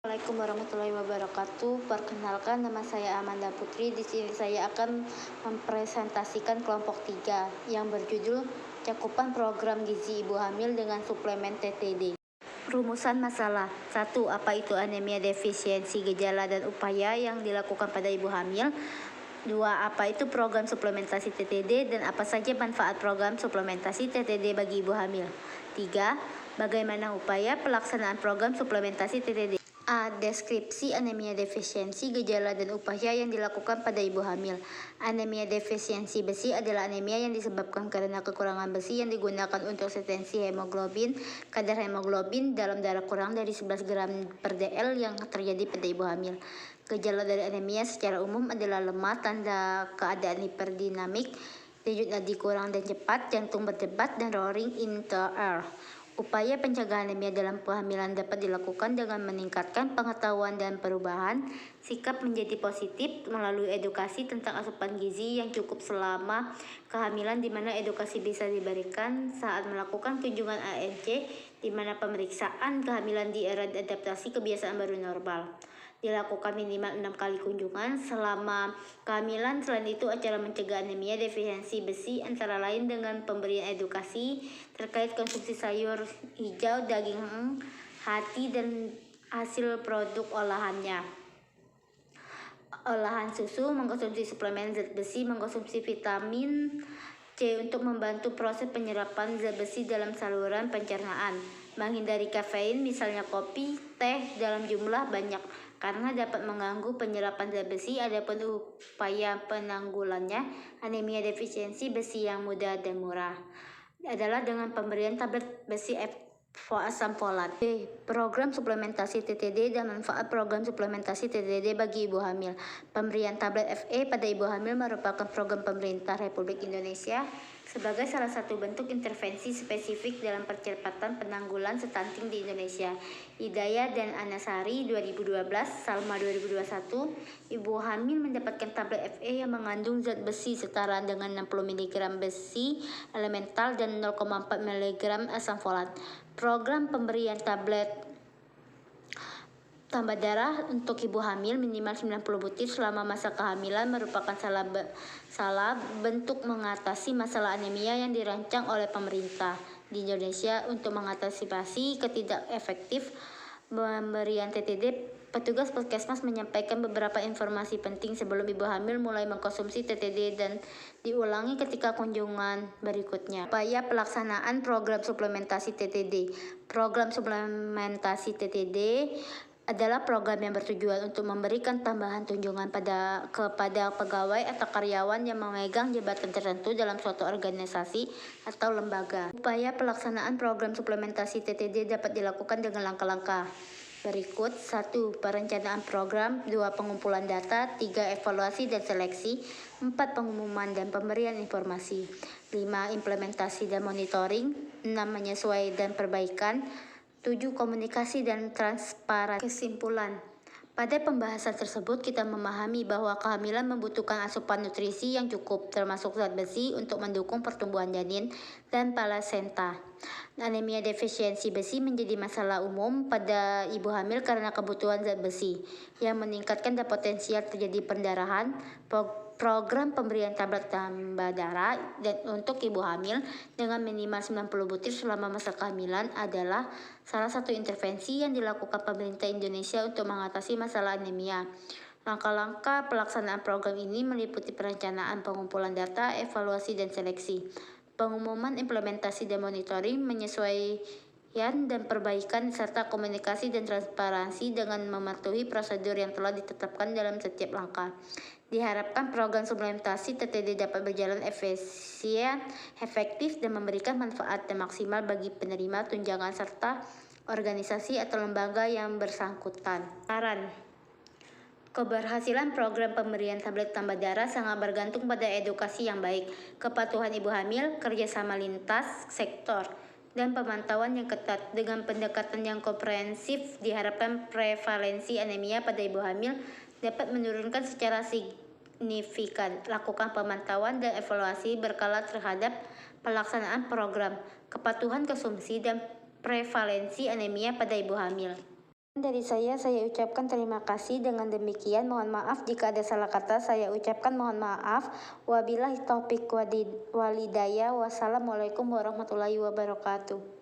Assalamualaikum warahmatullahi wabarakatuh. Perkenalkan, nama saya Amanda Putri. Di sini saya akan mempresentasikan kelompok 3 yang berjudul Cakupan Program Gizi Ibu Hamil dengan Suplemen TTD. Rumusan masalah. 1. Apa itu anemia defisiensi, gejala dan upaya yang dilakukan pada ibu hamil? 2. Apa itu program suplementasi TTD dan apa saja manfaat program suplementasi TTD bagi ibu hamil? 3. Bagaimana upaya pelaksanaan program suplementasi TTD? A. Deskripsi anemia defisiensi, gejala dan upaya yang dilakukan pada ibu hamil. Anemia defisiensi besi adalah anemia yang disebabkan karena kekurangan besi yang digunakan untuk substansi hemoglobin. Kadar hemoglobin dalam darah kurang dari 11 gram per dl yang terjadi pada ibu hamil. Gejala dari anemia secara umum adalah lemah, tanda keadaan hiperdinamik, denyut nadi kurang dan cepat, jantung berdebat, dan roaring in the air. Upaya pencegahan anemia dalam kehamilan dapat dilakukan dengan meningkatkan pengetahuan dan perubahan sikap menjadi positif melalui edukasi tentang asupan gizi yang cukup selama kehamilan, di mana edukasi bisa diberikan saat melakukan kunjungan ANC, di mana pemeriksaan kehamilan di era adaptasi kebiasaan baru normal dilakukan minimal 6 kali kunjungan selama kehamilan. Selain itu, acara mencegah anemia defisiensi besi antara lain dengan pemberian edukasi terkait konsumsi sayur hijau, daging hati, dan hasil produk olahan susu, mengkonsumsi suplemen zat besi, mengkonsumsi vitamin C untuk membantu proses penyerapan zat besi dalam saluran pencernaan, menghindari kafein misalnya kopi, teh dalam jumlah banyak karena dapat mengganggu penyerapan zat besi. Adapun upaya penanggulannya anemia defisiensi besi yang mudah dan murah adalah dengan pemberian tablet besi asam folat. B. Program suplementasi TTD dan manfaat program suplementasi TTD bagi ibu hamil. Pemberian tablet FE pada ibu hamil merupakan program pemerintah Republik Indonesia sebagai salah satu bentuk intervensi spesifik dalam percepatan penanggulan stunting di Indonesia. Hidayah dan Anasari 2012, Salma 2021. Ibu hamil mendapatkan tablet FE yang mengandung zat besi setara dengan 60 mg besi elemental dan 0,4 mg asam folat. Program pemberian tablet tambah darah untuk ibu hamil minimal 90 butir selama masa kehamilan merupakan salah bentuk mengatasi masalah anemia yang dirancang oleh pemerintah di Indonesia. Untuk mengantisipasi ketidakefektif pemberian TTD, petugas puskesmas menyampaikan beberapa informasi penting sebelum ibu hamil mulai mengkonsumsi TTD dan diulangi ketika kunjungan berikutnya. Upaya pelaksanaan program suplementasi TTD. Program suplementasi TTD adalah program yang bertujuan untuk memberikan tambahan tunjangan kepada pegawai atau karyawan yang memegang jabatan tertentu dalam suatu organisasi atau lembaga. Upaya pelaksanaan program suplementasi TTD dapat dilakukan dengan langkah-langkah berikut. 1. Perencanaan program. 2. Pengumpulan data. 3. Evaluasi dan seleksi. 4. Pengumuman dan pemberian informasi. 5. Implementasi dan monitoring. 6. Menyesuaikan dan perbaikan. 7. Komunikasi dan transparansi. Kesimpulan. Pada pembahasan tersebut, kita memahami bahwa kehamilan membutuhkan asupan nutrisi yang cukup, termasuk zat besi untuk mendukung pertumbuhan janin dan plasenta. Anemia defisiensi besi menjadi masalah umum pada ibu hamil karena kebutuhan zat besi yang meningkatkan dan potensial terjadi pendarahan. Program pemberian tablet tambah darah dan untuk ibu hamil dengan minimal 90 butir selama masa kehamilan adalah salah satu intervensi yang dilakukan pemerintah Indonesia untuk mengatasi masalah anemia. Langkah-langkah pelaksanaan program ini meliputi perencanaan, pengumpulan data, evaluasi dan seleksi, pengumuman, implementasi dan monitoring, menyesuaikan dan perbaikan, serta komunikasi dan transparansi dengan mematuhi prosedur yang telah ditetapkan dalam setiap langkah. Diharapkan program suplementasi TTD dapat berjalan efisien, efektif, dan memberikan manfaat yang maksimal bagi penerima tunjangan serta organisasi atau lembaga yang bersangkutan. Saran. Keberhasilan program pemberian tablet tambah darah sangat bergantung pada edukasi yang baik, kepatuhan ibu hamil, kerjasama lintas sektor, dan pemantauan yang ketat. Dengan pendekatan yang komprehensif, diharapkan prevalensi anemia pada ibu hamil dapat menurunkan secara signifikan. Lakukan pemantauan dan evaluasi berkala terhadap pelaksanaan program, kepatuhan konsumsi, dan prevalensi anemia pada ibu hamil. Dari saya ucapkan terima kasih. Dengan demikian, mohon maaf jika ada salah kata. Saya ucapkan mohon maaf. Wabillahi taufik walhidayah. Wassalamualaikum warahmatullahi wabarakatuh.